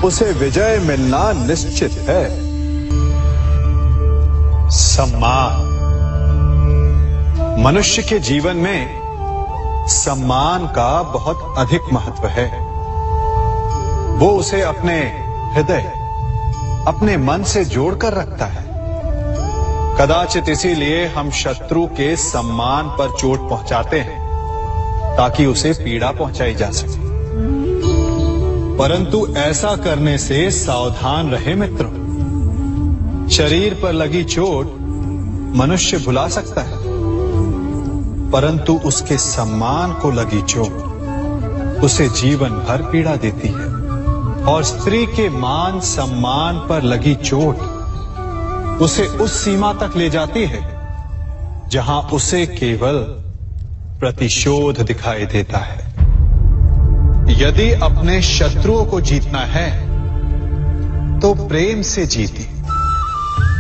उसे विजय मिलना निश्चित है। सम्मान। मनुष्य के जीवन में सम्मान का बहुत अधिक महत्व है। वो उसे अपने हृदय, अपने मन से जोड़कर रखता है। कदाचित इसीलिए हम शत्रु के सम्मान पर चोट पहुंचाते हैं ताकि उसे पीड़ा पहुंचाई जा सके। परंतु ऐसा करने से सावधान रहे मित्रों। शरीर पर लगी चोट मनुष्य भुला सकता है, परंतु उसके सम्मान को लगी चोट उसे जीवन भर पीड़ा देती है। और स्त्री के मान सम्मान पर लगी चोट उसे उस सीमा तक ले जाती है जहां उसे केवल प्रतिशोध दिखाई देता है। यदि अपने शत्रुओं को जीतना है तो प्रेम से जीतिए,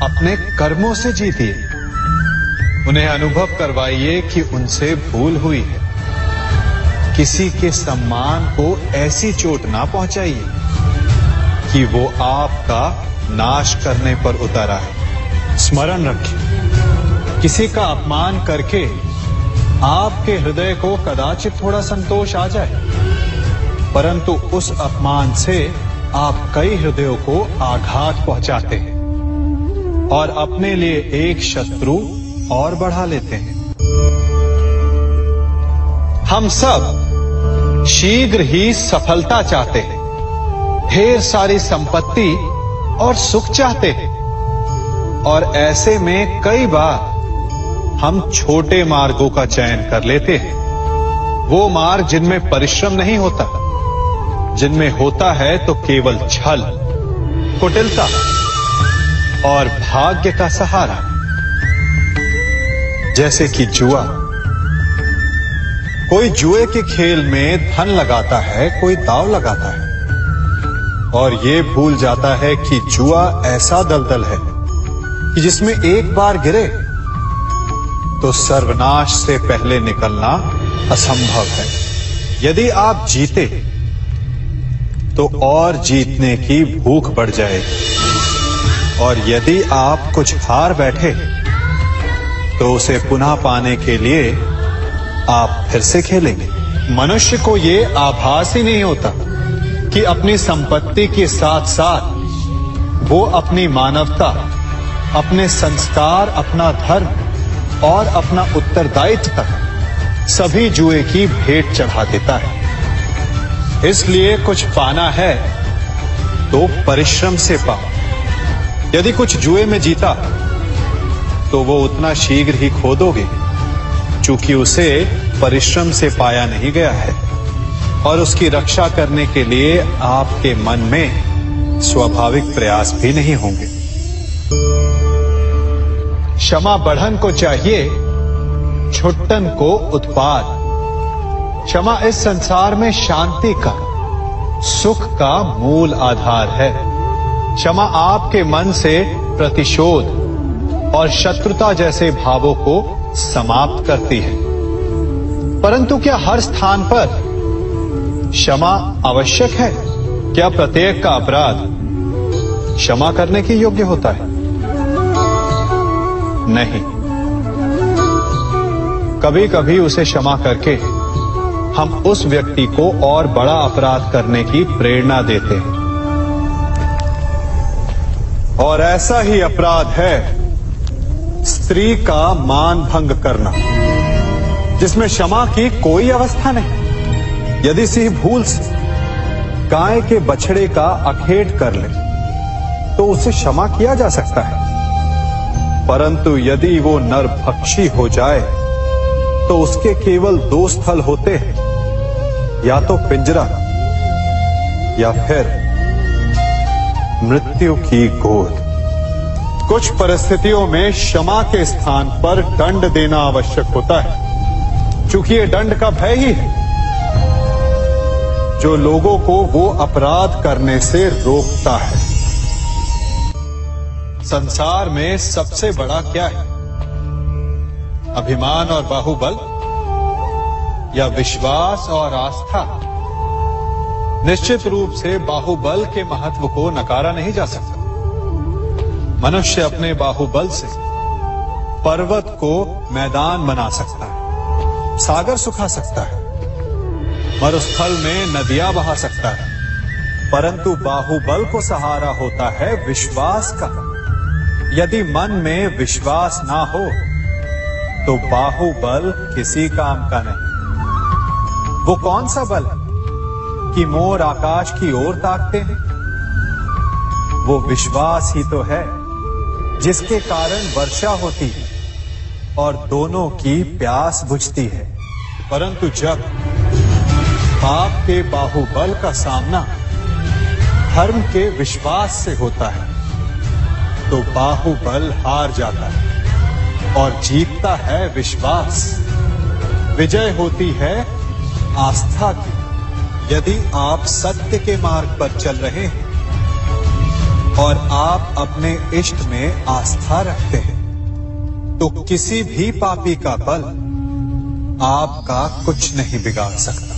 अपने कर्मों से जीतिए। उन्हें अनुभव करवाइए कि उनसे भूल हुई है। किसी के सम्मान को ऐसी चोट ना पहुंचाइए कि वो आपका नाश करने पर उतर आए। स्मरण रखिए, किसी का अपमान करके आपके हृदय को कदाचित थोड़ा संतोष आ जाए, परंतु उस अपमान से आप कई हृदयों को आघात पहुंचाते हैं और अपने लिए एक शत्रु और बढ़ा लेते हैं। हम सब शीघ्र ही सफलता चाहते हैं, ढेर सारी संपत्ति और सुख चाहते हैं, और ऐसे में कई बार हम छोटे मार्गों का चयन कर लेते हैं। वो मार्ग जिनमें परिश्रम नहीं होता, जिनमें होता है तो केवल छल, कुटिलता और भाग्य का सहारा। जैसे कि जुआ। कोई जुए के खेल में धन लगाता है, कोई दांव लगाता है और ये भूल जाता है कि जुआ ऐसा दलदल है कि जिसमें एक बार गिरे तो सर्वनाश से पहले निकलना असंभव है। यदि आप जीते तो और जीतने की भूख बढ़ जाएगी, और यदि आप कुछ हार बैठे तो उसे पुनः पाने के लिए आप फिर से खेलेंगे। मनुष्य को यह आभास ही नहीं होता कि अपनी संपत्ति के साथ साथ वो अपनी मानवता, अपने संस्कार, अपना धर्म और अपना उत्तरदायित्व तक सभी जुए की भेंट चढ़ा देता है। इसलिए कुछ पाना है तो परिश्रम से पाओ। यदि कुछ जुए में जीता तो वो उतना शीघ्र ही खो दोगे, चूंकि उसे परिश्रम से पाया नहीं गया है, और उसकी रक्षा करने के लिए आपके मन में स्वाभाविक प्रयास भी नहीं होंगे। क्षमा बढ़न को चाहिए, छुट्टन को उत्पाद। क्षमा इस संसार में शांति का, सुख का मूल आधार है। क्षमा आपके मन से प्रतिशोध और शत्रुता जैसे भावों को समाप्त करती है। परंतु क्या हर स्थान पर क्षमा आवश्यक है? क्या प्रत्येक का अपराध क्षमा करने के योग्य होता है? नहीं। कभी कभी उसे क्षमा करके हम उस व्यक्ति को और बड़ा अपराध करने की प्रेरणा देते हैं, और ऐसा ही अपराध है स्त्री का मान भंग करना, जिसमें क्षमा की कोई अवस्था नहीं। यदि सिंह भूल से गाय के बछड़े का अखेट कर ले तो उसे क्षमा किया जा सकता है, परंतु यदि वो नरभक्षी हो जाए तो उसके केवल दो स्थल होते हैं, या तो पिंजरा या फिर मृत्यु की गोद। कुछ परिस्थितियों में क्षमा के स्थान पर दंड देना आवश्यक होता है, क्योंकि ये दंड का भय ही है जो लोगों को वो अपराध करने से रोकता है। संसार में सबसे बड़ा क्या है? अभिमान और बाहुबल, या विश्वास और आस्था? निश्चित रूप से बाहुबल के महत्व को नकारा नहीं जा सकता। मनुष्य अपने बाहुबल से पर्वत को मैदान बना सकता है, सागर सुखा सकता है, मरुस्थल में नदियां बहा सकता है, परंतु बाहुबल को सहारा होता है विश्वास का। यदि मन में विश्वास ना हो तो बाहुबल किसी काम का नहीं। वो कौन सा बल है कि मोर आकाश की ओर ताकते हैं? वो विश्वास ही तो है जिसके कारण वर्षा होती है और दोनों की प्यास बुझती है। परंतु जब पाप के बाहुबल का सामना धर्म के विश्वास से होता है तो बाहुबल हार जाता है और जीतता है विश्वास। विजय होती है आस्था की। यदि आप सत्य के मार्ग पर चल रहे हैं और आप अपने इष्ट में आस्था रखते हैं तो किसी भी पापी का बल आपका कुछ नहीं बिगाड़ सकता।